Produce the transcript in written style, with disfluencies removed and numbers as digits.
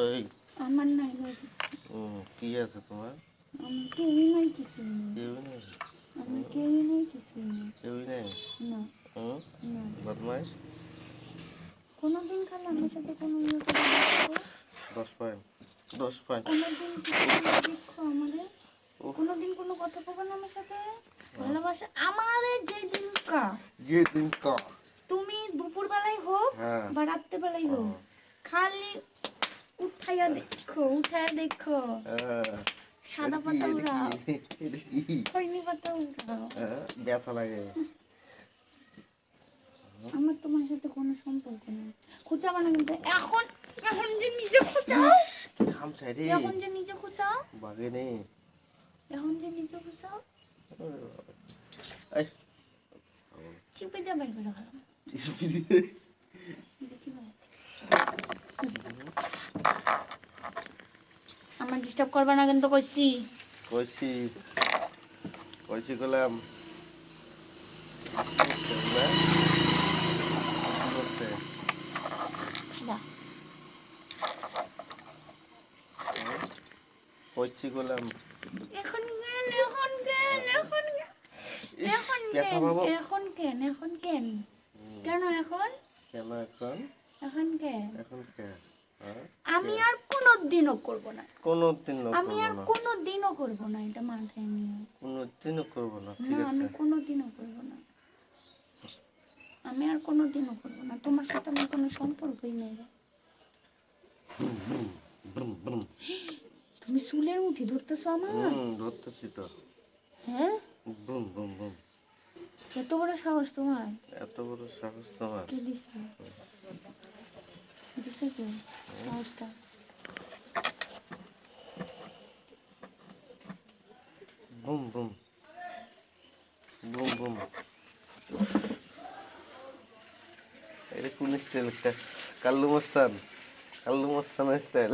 ওই আমার নাই নাই কি আছে তোমার? আমি কেউই নাই কিছু কেউই নেই। আমি কেউই নাই কিছু কেউই নেই। না না বদমাইশ। কোনোদিন খালি আমার সাথে কোনো ইয়ে করে দেখো 10 পয়েন্ট 10 পয়েন্ট। কোনোদিন কিছু করে দেখো আমাদের কোনোদিন কোনো কথা বলবো না আমার সাথে ভালোবাসা আমাদের যেদিন কা তুমি দুপুরবেলায় হোক বা রাত্রেবেলায় হোক খালি উঠাইয়া দেখো সাদা পাতা উড়াও খৈনি পাতা উড়াও ব্যথা লাগে। আমার তোমার সাথে কোনো সম্পর্ক নেই খুঁচাবা না কিন্তু এখন এখন যে নিজে খুঁচাও খামচাই রে। এখন যে নিজে খুঁচাও বাগে নেই। এখন যে নিজে খুঁচাও এই চিপে দিয়ে বের করে গেলাম দেখি ভাই আমার ডিস্টার্ব করবে না কিন্তু কইছি কইছি কইছি গেলাম না কইছি গেলাম এখন কেন কেন এখন কেন এখন এখন কেন এখন কে আমি আর কোনোদিনও করব না কোনোদিনও আমি আর কোনোদিনও করব না এটা মাথায় নিয়ে কোনোদিনও করবো না। ঠিক না আছে আমি কোনোদিনও করব না আমি আর কোনোদিনও করব না তোমার সাথে আমার কোনো সম্পর্কই নেই তুমি চুলের মুঠি ধরতেছো আমার ধরতেছি তো। হ্যাঁ বুম বুম বুম। এত বড় সাহস তোমার এত বড় সাহস তোমার? কে দিছে দিছে কে সাহসটা বুম বুম বুম বুম। এটা কোন স্টাইল? কাল্লু মস্তান স্টাইল।